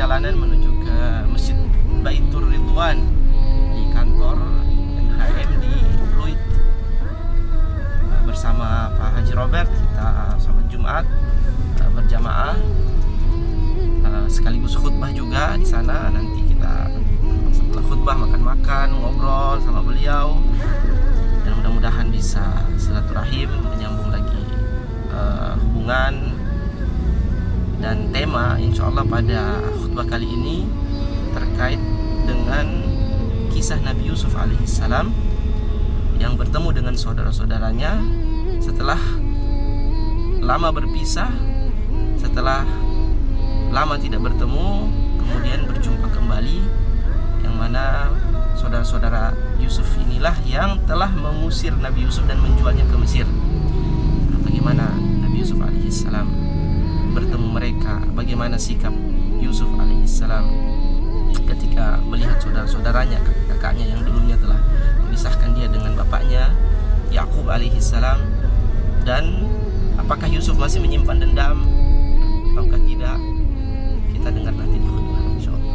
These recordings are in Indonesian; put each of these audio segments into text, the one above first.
perjalanan menuju ke Masjid Baitur Ridwan di kantor NHM di Pluit bersama Pak Haji Robert. Kita sholat Jumat berjamaah sekaligus khutbah juga di sana. Nanti kita setelah khutbah makan-makan, ngobrol sama beliau, dan mudah-mudahan bisa silaturahim, menyambung lagi hubungan. Dan tema insya Allah pada khutbah kali ini terkait dengan kisah Nabi Yusuf alaihissalam yang bertemu dengan saudara-saudaranya setelah lama berpisah, setelah lama tidak bertemu, kemudian berjumpa kembali, yang mana saudara-saudara Yusuf inilah yang telah mengusir Nabi Yusuf dan menjualnya ke Mesir. Bagaimana Nabi Yusuf alaihissalam bertemu mereka, bagaimana sikap Yusuf alaihissalam ketika melihat saudara-saudaranya, kakaknya yang dulunya telah memisahkan dia dengan bapaknya Yakub alaihissalam, dan apakah Yusuf masih menyimpan dendam ataukah tidak? Kita dengar nanti di khutbah insyaallah.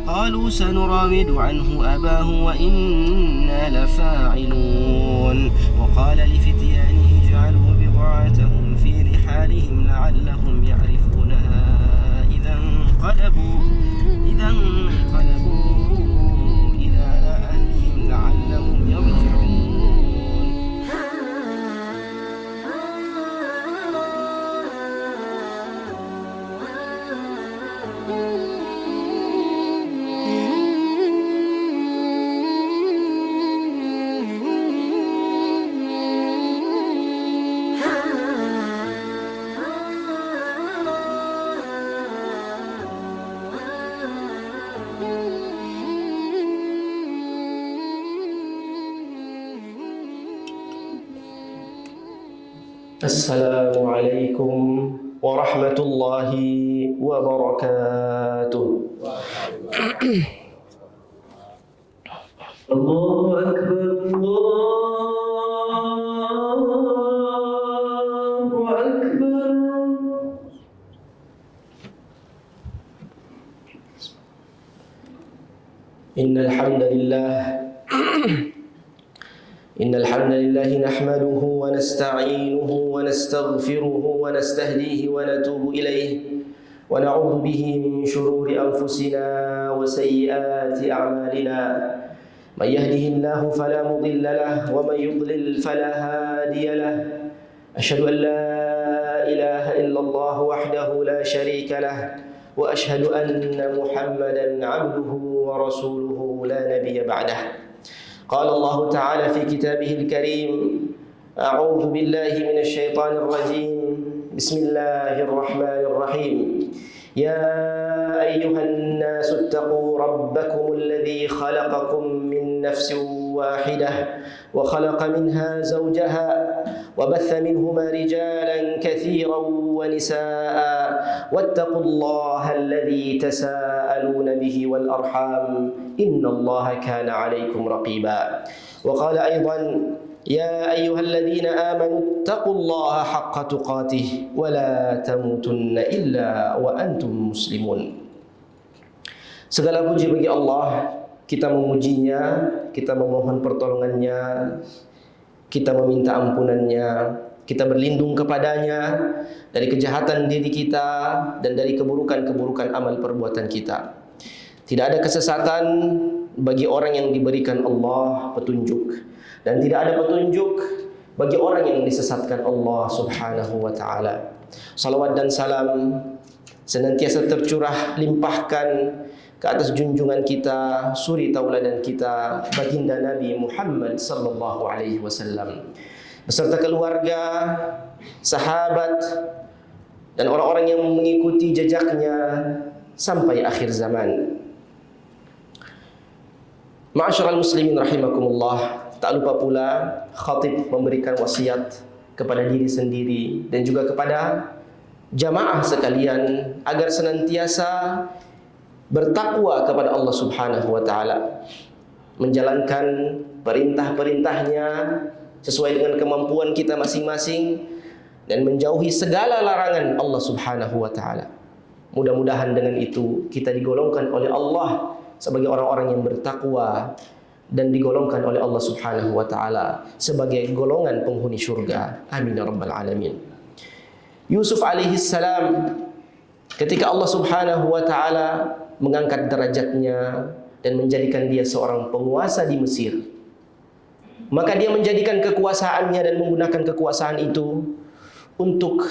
قالوا سنراود عنه أباه وإنا لفاعلون وقال لفتيانه اجعلوا بضاعتهم في رحالهم لعلهم يعرفونها إذا انقلبوا إلى أهلهم لعلهم يرجعون. Assalamualaikum warahmatullahi wabarakatuh. Allahu Akbar, Allahu Akbar. Innal hamdalillah nahmaduhu wa nasta'inuhu wa nastaghfiruhu wa nastahdihi wa natubu ilayhi wa na'udzu bihi min shururi anfusina wa sayyiati a'malina. Man yahdihillahu fala mudilla lahu wa man yudlil fala hadiya lahu. Asyhadu an la ilaha illallah wahdahu la syarika lahu wa asyhadu anna Muhammadan 'abduhu wa rasuluhu la nabiyya ba'dahu. قال الله تعالى في كتابه الكريم أعوذ بالله من الشيطان الرجيم بسم الله الرحمن الرحيم يا أيها الناس اتقوا ربكم الذي خلقكم من نفس واحدة وخلق منها زوجها وبث منهما رجالا كثيرا ونساء واتقوا الله الذي تساءلون به والأرحام إن الله كان عليكم رقيبا. وقال أيضا يا أيها الذين آمنوا اتقوا الله حق تقاته ولا تموتن إلا وأنتم مسلمون. Segala puji bagi Allah, kita memujinya, kita memohon pertolongannya, kita meminta ampunannya, kita berlindung kepadanya dari kejahatan diri kita dan dari keburukan-keburukan amal perbuatan kita. Tidak ada kesesatan bagi orang yang diberikan Allah petunjuk, dan tidak ada petunjuk bagi orang yang disesatkan Allah Subhanahu wa taala. Salawat dan salam senantiasa tercurah limpahkan ke atas junjungan kita, suri tauladan kita, baginda Nabi Muhammad sallallahu alaihi wasallam, beserta keluarga, sahabat, dan orang-orang yang mengikuti jejaknya sampai akhir zaman. Ma'asyiral muslimin rahimakumullah, tak lupa pula khatib memberikan wasiat kepada diri sendiri dan juga kepada jamaah sekalian agar senantiasa bertakwa kepada Allah Subhanahu wa taala. menjalankan perintah-perintahnya sesuai dengan kemampuan kita masing-masing, dan menjauhi segala larangan Allah Subhanahu wa Ta'ala. Mudah-mudahan dengan itu kita digolongkan oleh Allah sebagai orang-orang yang bertakwa, dan digolongkan oleh Allah Subhanahu wa Ta'ala sebagai golongan penghuni surga. Amin ya rabbal alamin. Yusuf alaihi salam, ketika Allah Subhanahu wa Ta'ala mengangkat derajatnya dan menjadikan dia seorang penguasa di Mesir, maka dia menjadikan kekuasaannya dan menggunakan kekuasaan itu untuk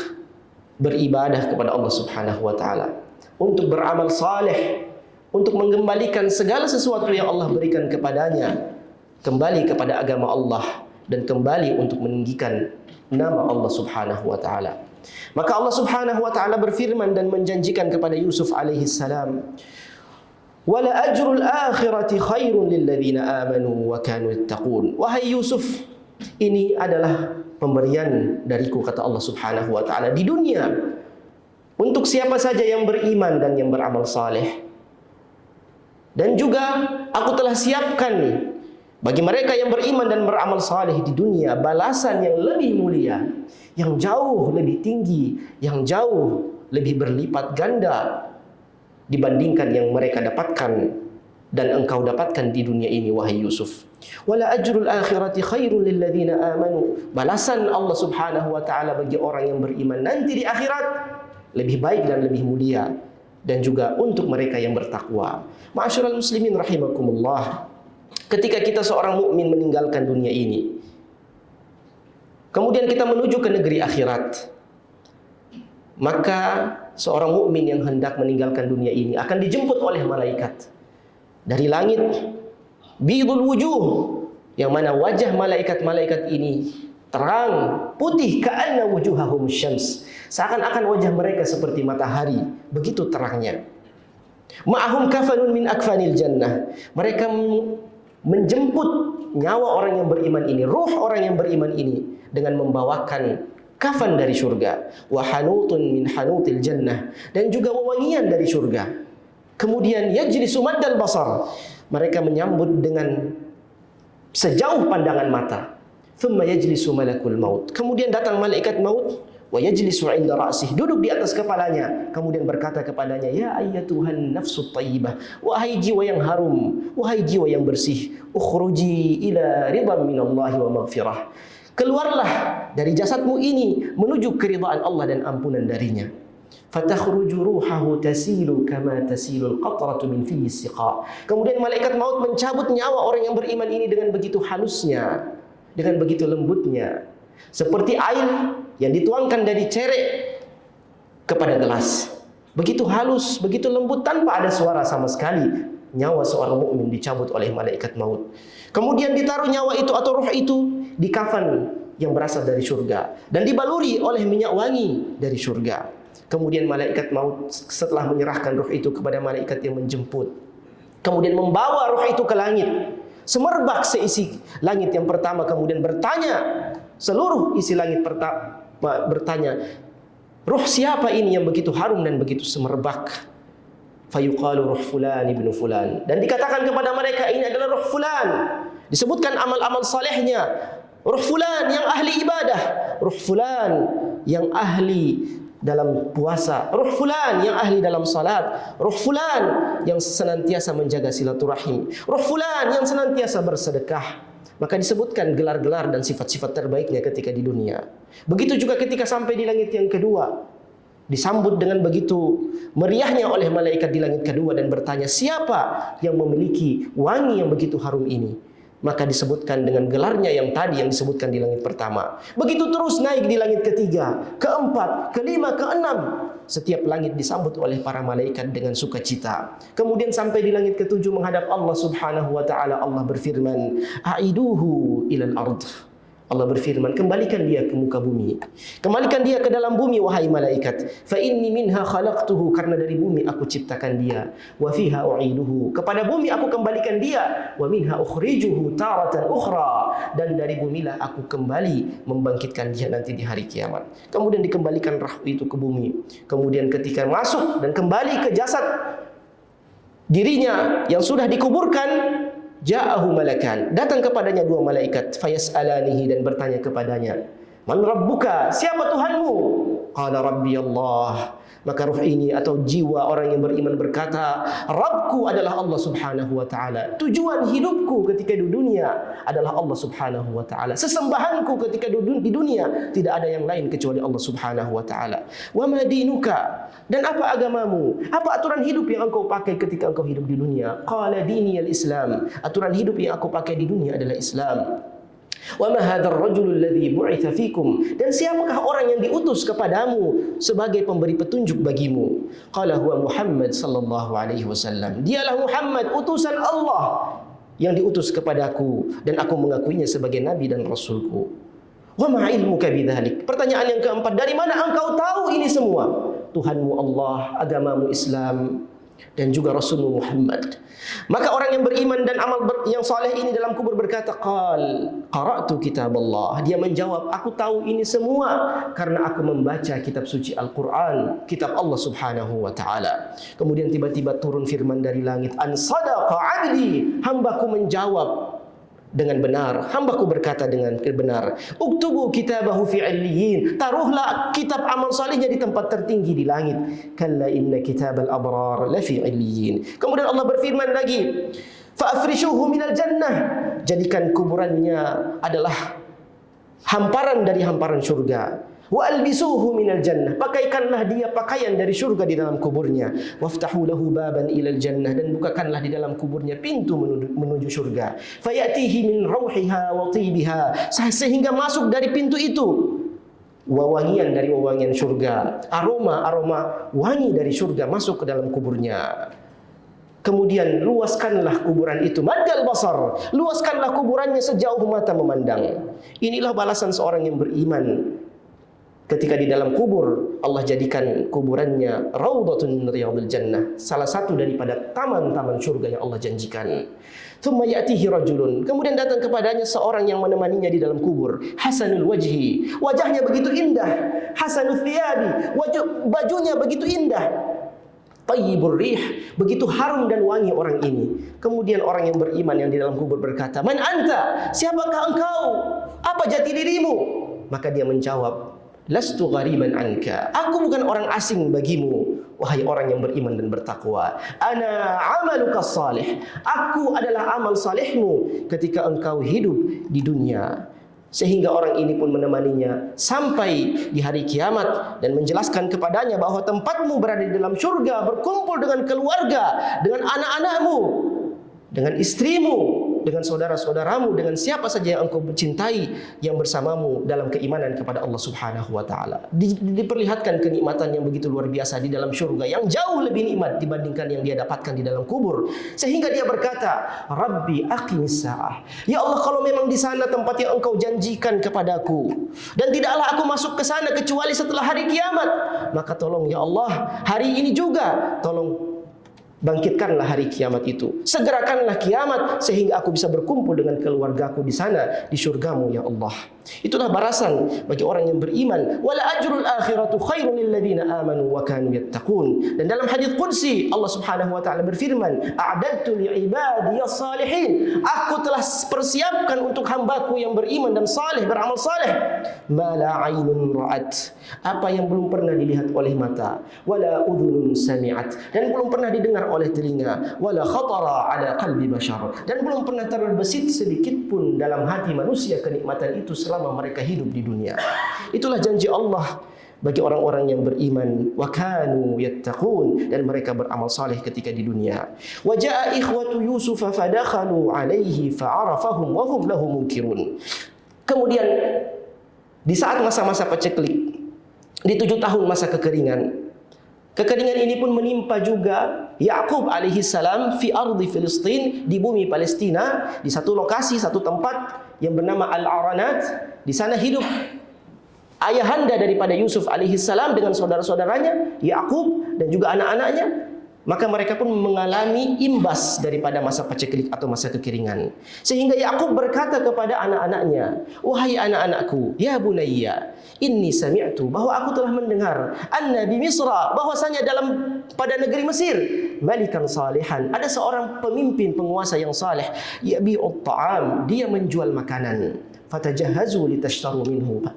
beribadah kepada Allah Subhanahu wa Ta'ala, untuk beramal saleh, untuk mengembalikan segala sesuatu yang Allah berikan kepadanya kembali kepada agama Allah, dan kembali untuk meninggikan nama Allah Subhanahu wa Ta'ala. Maka Allah Subhanahu wa Ta'ala berfirman dan menjanjikan kepada Yusuf alaihi salam, "Wala ajrul akhirati khairun lilladzina amanu wa kanu yattaqun." Wahai Yusuf, ini adalah pemberian dariku, kata Allah Subhanahu wa Ta'ala, di dunia untuk siapa saja yang beriman dan yang beramal saleh. Dan juga aku telah siapkan bagi mereka yang beriman dan beramal saleh di dunia balasan yang lebih mulia, yang jauh lebih tinggi, yang jauh lebih berlipat ganda dibandingkan yang mereka dapatkan dan engkau dapatkan di dunia ini, wahai Yusuf. Wala ajrul akhirati khairul lilladzina amanu. Balasan Allah Subhanahu wa Ta'ala bagi orang yang beriman nanti di akhirat lebih baik dan lebih mulia, dan juga untuk mereka yang bertakwa. Ma'asyiral muslimin rahimakumullah, ketika kita seorang mukmin meninggalkan dunia ini, kemudian kita menuju ke negeri akhirat, maka seorang mukmin yang hendak meninggalkan dunia ini akan dijemput oleh malaikat dari langit, bidul wujuh, yang mana wajah malaikat-malaikat ini terang, putih, ka'anna wujuhahum syams, seakan-akan wajah mereka seperti matahari, begitu terangnya. Ma'ahum kafanun min akfanil jannah, mereka menjemput nyawa orang yang beriman ini, ruh orang yang beriman ini, dengan membawakan kafan dari surga. Wa hanutun min hanutil jannah, dan juga wewangian dari surga. Kemudian yajlisu maddal basar, mereka menyambut dengan sejauh pandangan mata. Thumma yajlisu malakul maut, kemudian datang malaikat maut, wa yajlisu 'inda ra'sih, duduk di atas kepalanya, kemudian berkata kepadanya, ya ayyatuhan nafsut thayyibah, wahai jiwa yang harum, wahai jiwa yang bersih, ukhruji ila ridwan minallahi wa maghfirah, keluarlah dari jasadmu ini menuju keridhaan Allah dan ampunan darinya. Fatakhruju ruhahu tasilu kama tasilul qatratu min fihi siqa, kemudian malaikat maut mencabut nyawa orang yang beriman ini dengan begitu halusnya, dengan begitu lembutnya, seperti air yang dituangkan dari cerek kepada gelas. Begitu halus, begitu lembut, tanpa ada suara sama sekali. Nyawa seorang mukmin dicabut oleh malaikat maut. Kemudian ditaruh nyawa itu atau ruh itu di kafan yang berasal dari surga dan dibaluri oleh minyak wangi dari surga. Kemudian malaikat maut setelah menyerahkan ruh itu kepada malaikat yang menjemput, kemudian membawa ruh itu ke langit. Semerbak seisi langit yang pertama, kemudian bertanya, seluruh isi langit bertanya, ruh siapa ini yang begitu harum dan begitu semerbak? Fayuqalu ruh fulan ibnu fulan, dan dikatakan kepada mereka, ini adalah ruh fulan. Disebutkan amal-amal salehnya. Ruh fulan yang ahli ibadah, ruh fulan yang ahli dalam puasa, ruh fulan yang ahli dalam salat, ruh fulan yang senantiasa menjaga silaturahim, ruh fulan yang senantiasa bersedekah. Maka disebutkan gelar-gelar dan sifat-sifat terbaiknya ketika di dunia. Begitu juga ketika sampai di langit yang kedua, disambut dengan begitu meriahnya oleh malaikat di langit kedua dan bertanya, siapa yang memiliki wangi yang begitu harum ini? Maka disebutkan dengan gelarnya yang tadi yang disebutkan di langit pertama. Begitu terus naik di langit ketiga, keempat, kelima, keenam. Setiap langit disambut oleh para malaikat dengan sukacita. Kemudian sampai di langit ketujuh menghadap Allah Subhanahu wa Ta'ala. Allah berfirman, "A'iduhu ilal ard." Allah berfirman, kembalikan dia ke muka bumi. Kembalikan dia ke dalam bumi, wahai malaikat. Fa inni minha khalaqtuhu, karena dari bumi aku ciptakan dia. Wa fiha u'iduhu, kepada bumi aku kembalikan dia. Wa minha ukhrijuhu taratan ukhra, dan dari bumilah aku kembali membangkitkan dia nanti di hari kiamat. Kemudian dikembalikan roh itu ke bumi. Kemudian ketika masuk dan kembali ke jasad dirinya yang sudah dikuburkan, ja'ahu malakan, datang kepadanya dua malaikat, fayas'alanihi, dan bertanya kepadanya, man rabbuka, siapa Tuhanmu? Qala rabbi Allah. Maka ruh ini atau jiwa orang yang beriman berkata, Rabbku adalah Allah Subhanahu wa taala. Tujuan hidupku ketika di dunia adalah Allah Subhanahu wa taala. Sesembahanku ketika di dunia tidak ada yang lain kecuali Allah Subhanahu wa taala. Wa ma dinuka, dan apa agamamu? Apa aturan hidup yang engkau pakai ketika engkau hidup di dunia? Qala diniyal Islam. Aturan hidup yang aku pakai di dunia adalah Islam. Wa ma hadzal rajulul ladzi bu'itsa fikum, dan siapakah orang yang diutus kepadamu sebagai pemberi petunjuk bagimu? Qala huwa Muhammad sallallahu alaihi wasallam. Dialah Muhammad, utusan Allah yang diutus kepadaku, dan aku mengakuinya sebagai nabi dan rasulku. Wa ma ilmuka bidzalik. Pertanyaan yang keempat, dari mana engkau tahu ini semua? Tuhanmu Allah, agamamu Islam, dan juga Rasulullah Muhammad. Maka orang yang beriman dan amal yang saleh ini dalam kubur berkata, qara'tu kitab Allah. Dia menjawab, aku tahu ini semua karena aku membaca kitab suci Al-Quran, kitab Allah Subhanahu wa ta'ala. Kemudian tiba-tiba turun firman dari langit, an sadaqa abdi, hambaku menjawab dengan benar, hambaku berkata dengan benar. Uktubu kitabahu fi 'illiyin, taruhlah kitab amal salihnya di tempat tertinggi di langit. Kalla inna kitabal abrar la fi 'illiyin. Kemudian Allah berfirman lagi, fa afrishuhu minal jannah, jadikan kuburannya adalah hamparan dari hamparan surga. Wa albisuhu minal jannah, pakaikanlah dia pakaian dari surga di dalam kuburnya. Waftahu lahu baban ilal jannah, dan bukakanlah di dalam kuburnya pintu menuju surga. Fayatihi min rauhiha wa tibiha, sehingga masuk dari pintu itu wewangian dari wewangian surga, aroma wangi dari surga masuk ke dalam kuburnya. Kemudian luaskanlah kuburan itu, maddal basar, luaskanlah kuburannya sejauh mata memandang. Inilah balasan seorang yang beriman. Ketika di dalam kubur, Allah jadikan kuburannya raudhatun min riyadil jannah, salah satu daripada taman-taman surga yang Allah janjikan. Tsumma ya'tihi rajulun, kemudian datang kepadanya seorang yang menemaninya di dalam kubur. Hasanul wajhi, wajahnya begitu indah. Hasanul thiyabi, bajunya begitu indah. Tayyibur rih, begitu harum dan wangi orang ini. Kemudian orang yang beriman yang di dalam kubur berkata, man anta, siapakah engkau? Apa jati dirimu? Maka dia menjawab, lastu ghariban anka, aku bukan orang asing bagimu, wahai orang yang beriman dan bertakwa. Ana amaluka salih, aku adalah amal salihmu ketika engkau hidup di dunia. Sehingga orang ini pun menemaninya sampai di hari kiamat dan menjelaskan kepadanya bahwa tempatmu berada di dalam surga, berkumpul dengan keluarga, dengan anak-anakmu, dengan istrimu, dengan saudara-saudaramu, dengan siapa saja yang engkau cintai yang bersamamu dalam keimanan kepada Allah Subhanahu wa taala. Diperlihatkan kenikmatan yang begitu luar biasa di dalam surga yang jauh lebih nikmat dibandingkan yang dia dapatkan di dalam kubur. Sehingga dia berkata, Rabbi aqimis sa'ah. Ya Allah, kalau memang di sana tempat yang engkau janjikan kepadaku dan tidaklah aku masuk ke sana kecuali setelah hari kiamat, maka tolong ya Allah, hari ini juga tolong bangkitkanlah hari kiamat itu. Segerakanlah kiamat sehingga aku bisa berkumpul dengan keluargaku di sana, di surgamu ya Allah. Itulah balasan bagi orang yang beriman. Wala ajrul akhiratu khairun lil ladzina amanu wa kanu yattaqun. Dan dalam hadis qudsi Allah Subhanahu wa taala berfirman, a'dadtu li ibadiyas salihin. Aku telah persiapkan untuk hambaku yang beriman dan saleh, beramal saleh, ma la ainun ra'at, apa yang belum pernah dilihat oleh mata, wala udhunun sami'at, dan belum pernah didengar oleh telinga, wala khatara ala qalbi bashar, dan belum pernah terbesit sedikit pun dalam hati manusia kenikmatan itu selama mereka hidup di dunia. Itulah janji Allah bagi orang-orang yang beriman, wa kanu yattaqun, dan mereka beramal saleh ketika di dunia. Wa jaa ikhwatu Yusuf fadakhalu alaihi fa'arafahum wa hum lahu munkirun. Kemudian di saat masa-masa paceklik, di 7 tahun masa kekeringan ini pun menimpa juga Yakub alaihi salam fi ardi Filistin, di bumi Palestina, di satu lokasi, satu tempat yang bernama Al-Aranat. Di sana hidup ayahanda daripada Yusuf alaihi salam dengan saudara-saudaranya, Yakub dan juga anak-anaknya. maka mereka pun mengalami imbas daripada masa paceklik atau masa kekeringan. Sehingga Yakub berkata kepada anak-anaknya, wahai anak-anakku, ya bunayya, inni sami'tu, bahwa aku telah mendengar, anna bi Misra, bahwasanya pada negeri Mesir, malikan salihan, ada seorang pemimpin penguasa yang saleh, yabi'ut ta'am, dia menjual makanan, fatajahazu litashtaru minhu,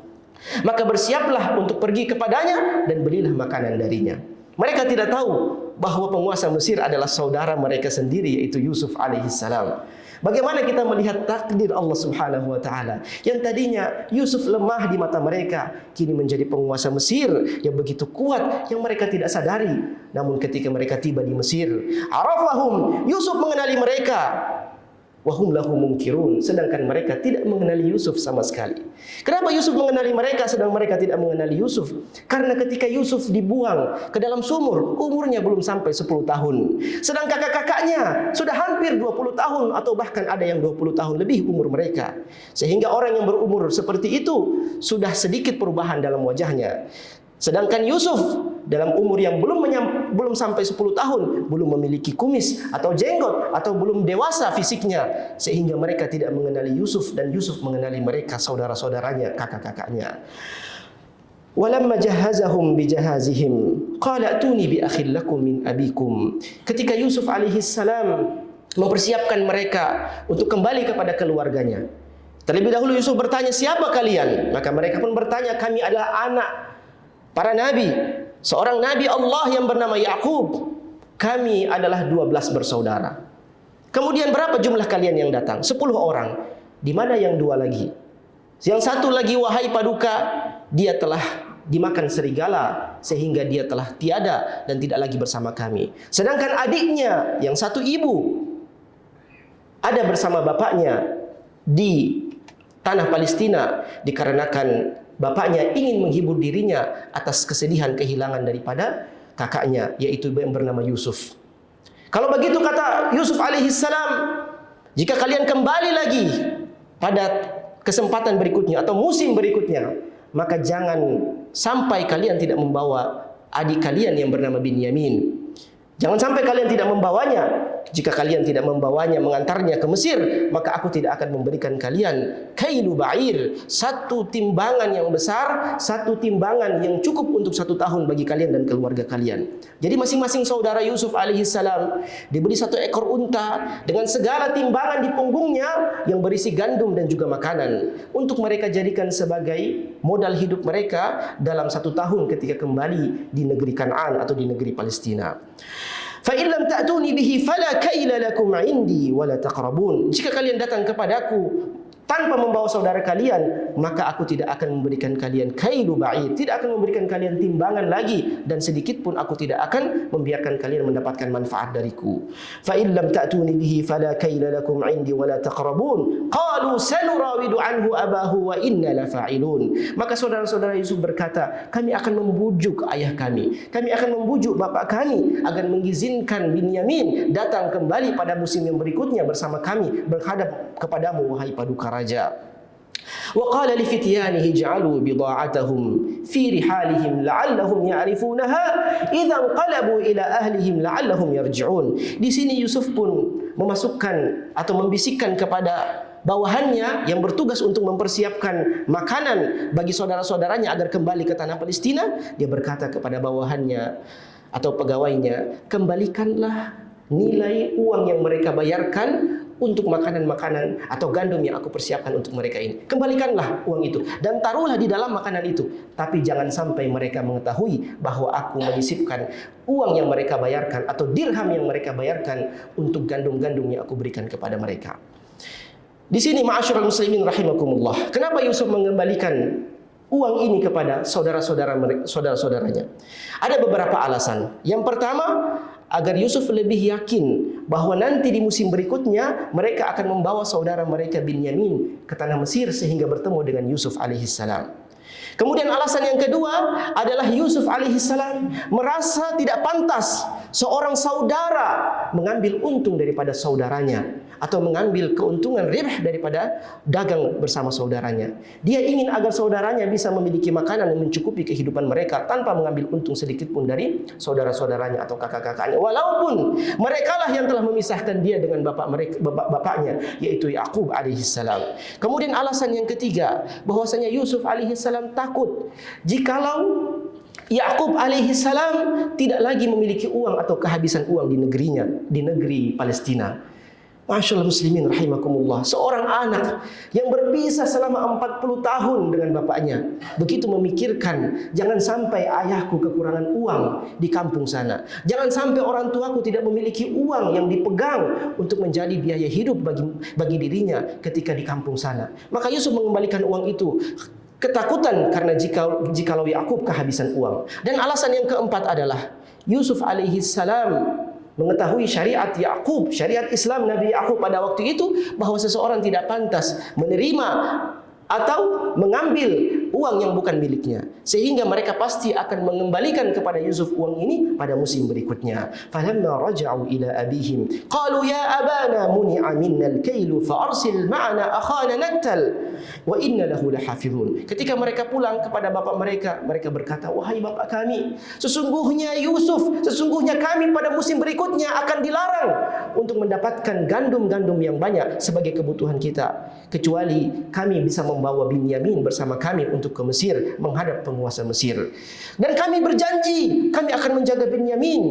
maka bersiaplah untuk pergi kepadanya dan belilah makanan darinya. Mereka tidak tahu bahwa penguasa Mesir adalah saudara mereka sendiri, yaitu Yusuf alaihissalam. Bagaimana kita melihat takdir Allah subhanahu wa ta'ala, yang tadinya Yusuf lemah di mata mereka, kini menjadi penguasa Mesir yang begitu kuat yang mereka tidak sadari. Namun ketika mereka tiba di Mesir, arafahum, Yusuf mengenali mereka, wahum lahu munkirun, sedangkan mereka tidak mengenali Yusuf sama sekali. Kenapa Yusuf mengenali mereka sedang mereka tidak mengenali Yusuf? Karena ketika Yusuf dibuang ke dalam sumur, umurnya belum sampai 10 tahun. Sedang kakak-kakaknya sudah hampir 20 tahun atau bahkan ada yang 20 tahun lebih umur mereka. Sehingga orang yang berumur seperti itu sudah sedikit perubahan dalam wajahnya. Sedangkan Yusuf dalam umur yang belum sampai 10 tahun, belum memiliki kumis atau jenggot atau belum dewasa fisiknya, sehingga mereka tidak mengenali Yusuf dan Yusuf mengenali mereka, saudara-saudaranya, kakak-kakaknya. Walamma jahazahum bijahazihim qala atuni bi akhil lakum min abikum. Ketika Yusuf alaihissalam mempersiapkan mereka untuk kembali kepada keluarganya, terlebih dahulu Yusuf bertanya, siapa kalian? Maka mereka pun bertanya, kami adalah anak para nabi, seorang nabi Allah yang bernama Yakub. Kami adalah 12 bersaudara. Kemudian berapa jumlah kalian yang datang? 10 orang. Di mana yang 2 lagi? Yang satu lagi, wahai paduka, dia telah dimakan serigala sehingga dia telah tiada dan tidak lagi bersama kami. Sedangkan adiknya yang satu ibu ada bersama bapaknya di tanah Palestina, dikarenakan bapaknya ingin menghibur dirinya atas kesedihan kehilangan daripada kakaknya, yaitu yang bernama Yusuf. Kalau begitu kata Yusuf alaihissalam, jika kalian kembali lagi pada kesempatan berikutnya atau musim berikutnya, maka jangan sampai kalian tidak membawa adik kalian yang bernama Binyamin. Jangan sampai kalian tidak membawanya. Jika kalian tidak membawanya, mengantarnya ke Mesir, maka aku tidak akan memberikan kalian kailu ba'ir, satu timbangan yang besar, satu timbangan yang cukup untuk 1 tahun bagi kalian dan keluarga kalian. Jadi masing-masing saudara Yusuf alaihissalam diberi 1 ekor unta dengan segala timbangan di punggungnya yang berisi gandum dan juga makanan, untuk mereka jadikan sebagai modal hidup mereka dalam 1 tahun ketika kembali di negeri Kan'an atau di negeri Palestina. Fa in lam ta'tuni bihi fala kaila lakum 'indi wala taqrabun. Jika kalian datang kepadaku tanpa membawa saudara kalian, maka aku tidak akan memberikan kalian kailu ba'id, tidak akan memberikan kalian timbangan lagi, dan sedikit pun aku tidak akan membiarkan kalian mendapatkan manfaat dariku. Fa in lam ta'tuni bihi fala kaila lakum 'indi wala taqrabun. Qalu sanurawidu anhu abahu wa inna lafa'ilun. Maka saudara-saudara Yusuf berkata, kami akan membujuk ayah kami akan membujuk bapak kami agar mengizinkan Binyamin datang kembali pada musim yang berikutnya bersama kami menghadap kepadamu, wahai paduka raja. Wa qala li fityanihi ij'alu bida'atahum fi rihalihim la'allahum ya'rifunaha idza qalabu ila ahlihim la'allahum yarji'un. Di sini Yusuf pun memasukkan atau membisikkan kepada bawahannya yang bertugas untuk mempersiapkan makanan bagi saudara-saudaranya agar kembali ke tanah Palestina. Dia berkata kepada bawahannya atau pegawainya, kembalikanlah nilai uang yang mereka bayarkan untuk makanan-makanan atau gandum yang aku persiapkan untuk mereka ini. Kembalikanlah uang itu dan taruhlah di dalam makanan itu. Tapi jangan sampai mereka mengetahui bahwa aku menyisipkan uang yang mereka bayarkan atau dirham yang mereka bayarkan untuk gandum-gandum yang aku berikan kepada mereka. Di sini ma'asyiral muslimin rahimakumullah, kenapa Yusuf mengembalikan uang ini kepada saudara-saudaranya? Ada beberapa alasan. Yang pertama, agar Yusuf lebih yakin bahwa nanti di musim berikutnya mereka akan membawa saudara mereka Binyamin ke tanah Mesir sehingga bertemu dengan Yusuf alaihissalam. Kemudian alasan yang kedua adalah Yusuf alaihissalam merasa tidak pantas seorang saudara mengambil untung daripada saudaranya. atau mengambil keuntungan ribh daripada dagang bersama saudaranya. Dia ingin agar saudaranya bisa memiliki makanan yang mencukupi kehidupan mereka tanpa mengambil untung sedikit pun dari saudara-saudaranya atau kakak-kakaknya. Walaupun merekalah yang telah memisahkan dia dengan bapaknya, yaitu Yaqub alaihissalam. Kemudian alasan yang ketiga, bahwasanya Yusuf alaihissalam takut jikalau Yaqub alaihissalam tidak lagi memiliki uang atau kehabisan uang di negerinya, di negeri Palestina. Masyaallah muslimin rahimakumullah. Seorang anak yang berpisah selama 40 tahun dengan bapaknya, begitu memikirkan, jangan sampai ayahku kekurangan uang di kampung sana. Jangan sampai orang tuaku tidak memiliki uang yang dipegang untuk menjadi biaya hidup bagi dirinya ketika di kampung sana. Maka Yusuf mengembalikan uang itu. Ketakutan karena jikalau Yaqub kehabisan uang. Dan alasan yang keempat adalah Yusuf alaihissalam mengetahui syariat Yaqub, syariat Islam Nabi Yaqub pada waktu itu, bahwa seseorang tidak pantas menerima atau mengambil uang yang bukan miliknya, sehingga mereka pasti akan mengembalikan kepada Yusuf uang ini pada musim berikutnya. Falamma raja'u ila abihim qalu ya abana muni'a minna al-kailu fa arsil ma'ana akhana naktal wa inna lahu lahafizun. Ketika mereka pulang kepada bapak mereka, mereka berkata, wahai bapak kami, sesungguhnya Yusuf, sesungguhnya kami pada musim berikutnya akan dilarang untuk mendapatkan gandum-gandum yang banyak sebagai kebutuhan kita, kecuali kami bisa membawa Binyamin bersama kami untuk ke Mesir menghadap penguasa Mesir. Dan kami berjanji kami akan menjaga Binyamin.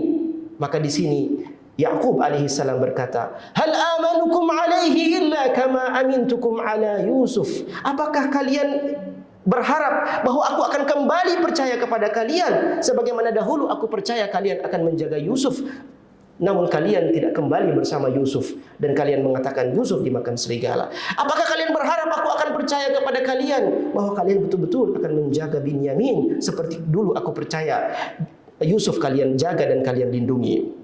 Maka di sini Yaqub alaihissalam berkata, hal amanukum alaihi illa kama amintukum ala Yusuf. Apakah kalian berharap bahwa aku akan kembali percaya kepada kalian sebagaimana dahulu aku percaya kalian akan menjaga Yusuf, namun kalian tidak kembali bersama Yusuf dan kalian mengatakan Yusuf dimakan serigala? Apakah kalian berharap aku akan percaya kepada kalian bahwa kalian betul-betul akan menjaga Binyamin seperti dulu aku percaya Yusuf kalian jaga dan kalian lindungi?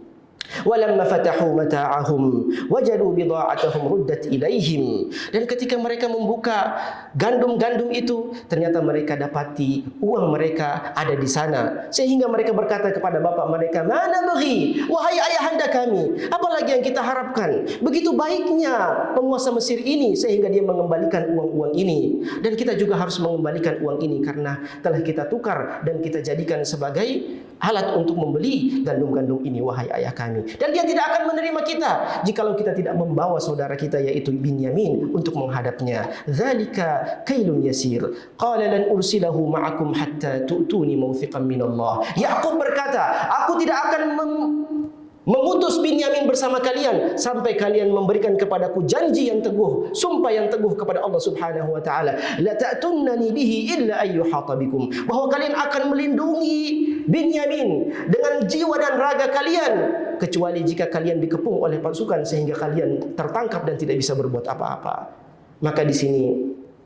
Walamma fatahu mata'ahum wajadu bida'atahum ruddat ilaihim. Dan ketika mereka membuka gandum-gandum itu, ternyata mereka dapati uang mereka ada di sana, sehingga mereka berkata kepada bapak mereka, mana baghi, wahai ayahanda kami, apalagi yang kita harapkan? Begitu baiknya penguasa Mesir ini sehingga dia mengembalikan uang-uang ini, dan kita juga harus mengembalikan uang ini karena telah kita tukar dan kita jadikan sebagai alat untuk membeli gandum-gandum ini, wahai ayah kami. Dan dia tidak akan menerima kita jikalau kita tidak membawa saudara kita yaitu Binyamin untuk menghadapnya. Dzalika kailun yasir. Qala lan ursilahu ma'akum hatta tu'tuni mawthiqan minallah. Yaqub berkata, aku tidak akan mengutus Binyamin bersama kalian sampai kalian memberikan kepadaku janji yang teguh, sumpah yang teguh kepada Allah Subhanahu wa taala. La ta'tunnani bihi illa ayyuhata bikum. Bahwa kalian akan melindungi Binyamin dengan jiwa dan raga kalian, kecuali jika kalian dikepung oleh pasukan sehingga kalian tertangkap dan tidak bisa berbuat apa-apa. Maka di sini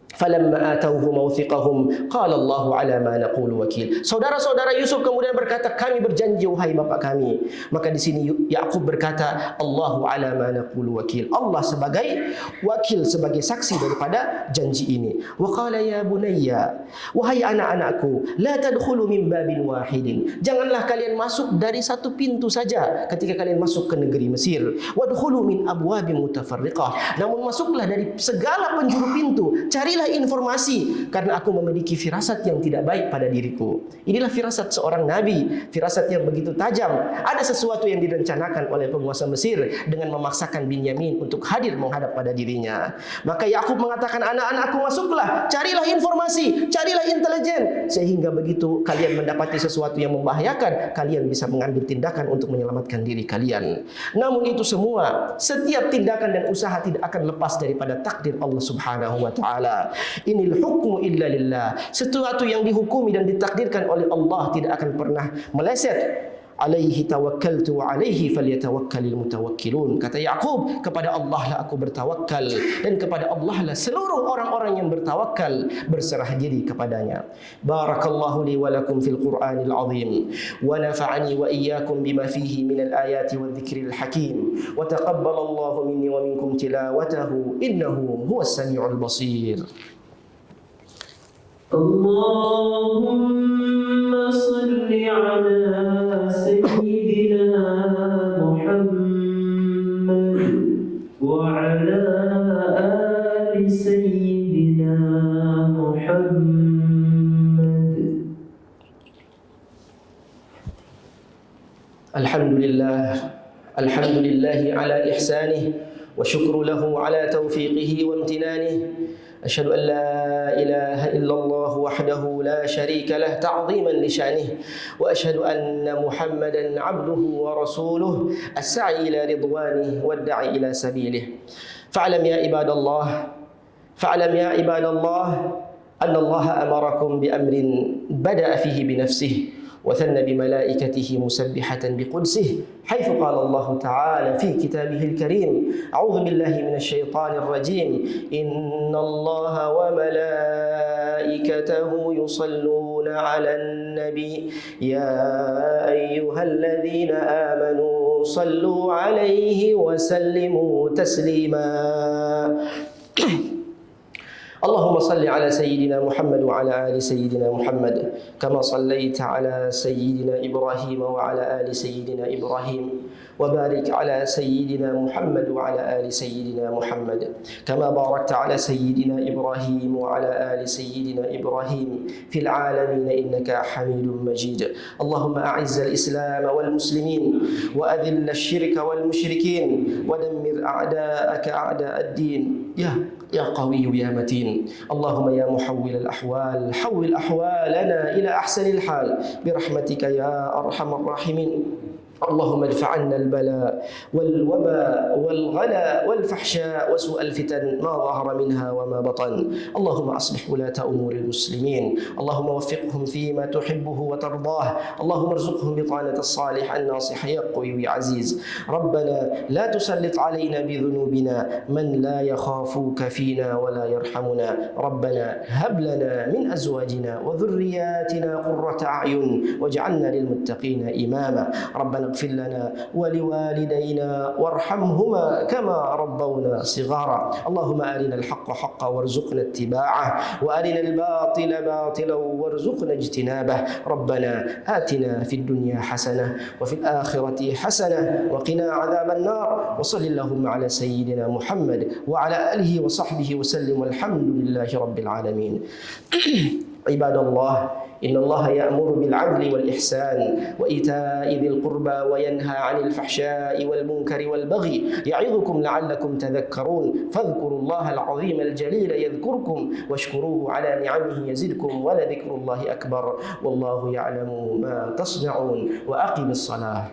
falamma atauhu mawthiqahum qala Allahu ala ma naqulu wakil. Saudara-saudara Yusuf kemudian berkata, kami berjanji wahai bapak kami. Maka di sini Yaqub berkata, Allahu ala ma naqulu wakil. Allah sebagai wakil, sebagai saksi daripada janji ini. Wa qala ya bunayya, wahai anak-anakku, la tadkhulu min babin wahidin. Janganlah kalian masuk dari satu pintu saja ketika kalian masuk ke negeri Mesir. Wadkhulu min abwabin mutafarriqah. Namun masuklah dari segala penjuru pintu. Carilah informasi karena aku memiliki firasat yang tidak baik pada diriku. Inilah firasat seorang nabi, firasat yang begitu tajam. Ada sesuatu yang direncanakan oleh penguasa Mesir dengan memaksakan Binyamin untuk hadir menghadap pada dirinya. Maka Yaqub mengatakan, anak-anakku masuklah, carilah informasi, carilah intelijen, sehingga begitu kalian mendapati sesuatu yang membahayakan, kalian bisa mengambil tindakan untuk menyelamatkan diri kalian. Namun itu semua, setiap tindakan dan usaha tidak akan lepas daripada takdir Allah Subhanahu wa taala. Inil hukmu illa lillah. Sesuatu yang dihukumi dan ditakdirkan oleh Allah tidak akan pernah meleset. Alaihi tawakkaltu wa alaihi falyatawakkalul mutawakkilun. Kata Yaqub, kepada Allah lah aku bertawakal dan kepada Allah lah seluruh orang-orang yang bertawakal berserah diri kepadanya. Barakallahu li wa lakum fil Qur'anil azim wa nafa'ani wa iyyakum bima fihi minal ayati wadh-dhikril hakim wa taqabbalallahu minni wa minkum tilawatahu innahu huwas samiul basir. Allahumma salli ala sayyidina Muhammad wa ala سيدنا محمد. الحمد لله على إحسانه وشكر له على توفيقه وامتنانه. أشهد أن لا إله إلا الله وحده لا شريك له تعظيما لشأنه، وأشهد أن محمدا عبده ورسوله السعي إلى رضوانه والداعي إلى سبيله. فاعلم يا عباد الله أن الله أمركم بأمر بدأ فيه بنفسه وثنى بملائكته مسبحة بقدسه، حيث قال الله تعالى في كتابه الكريم: أعوذ بالله من الشيطان الرجيم، إن الله وملائكته يصلون على النبي يا أيها الذين آمنوا صلوا عليه وسلموا تسليما. اللهم صل على سيدنا محمد وعلى آل سيدنا محمد كما صليت على سيدنا إبراهيم وعلى آل سيدنا إبراهيم، وبارك على سيدنا محمد وعلى آل سيدنا محمد كما باركت على سيدنا إبراهيم وعلى آل سيدنا إبراهيم في العالمين إنك حميد مجيد. اللهم أعز الإسلام والمسلمين وأذل الشرك والمشركين ودمر أعداءك أعداء الدين يا قوي يا متين. اللهم يا محول الأحوال حول أحوالنا إلى أحسن الحال برحمتك يا أرحم الراحمين. اللهم ادفع عنا البلاء والوباء والغلا والفحشاء وسوء الفتن ما ظهر منها وما بطن. اللهم أصلح ولاة أمور المسلمين، اللهم وفقهم فيما تحبه وترضاه، اللهم ارزقهم بطانة الصالح الناصح يا قوي يا عزيز. ربنا لا تسلط علينا بذنوبنا من لا يخافوك فينا ولا يرحمنا. ربنا هب لنا من أزواجنا وذرياتنا قرة أعين واجعلنا للمتقين إماما. ربنا اغفر لنا ولوالدينا وارحمهما كما ربونا صغارا. اللهم أرنا الحق حقا وارزقنا اتباعه، وأرنا الباطل باطلا وارزقنا اجتنابه. ربنا آتنا في الدنيا حسنة وفي الآخرة حسنة وقنا عذاب النار. وصل اللهم على سيدنا محمد وعلى آله وصحبه وسلم، والحمد لله رب العالمين. عباد الله، إن الله يأمر بالعدل والإحسان وإيتاء ذي القربى وينهى عن الفحشاء والمنكر والبغي يعظكم لعلكم تذكرون. فاذكروا الله العظيم الجليل يذكركم واشكروه على نعمه يزدكم ولذكر الله أكبر والله يعلم ما تصنعون. وأقم الصلاة.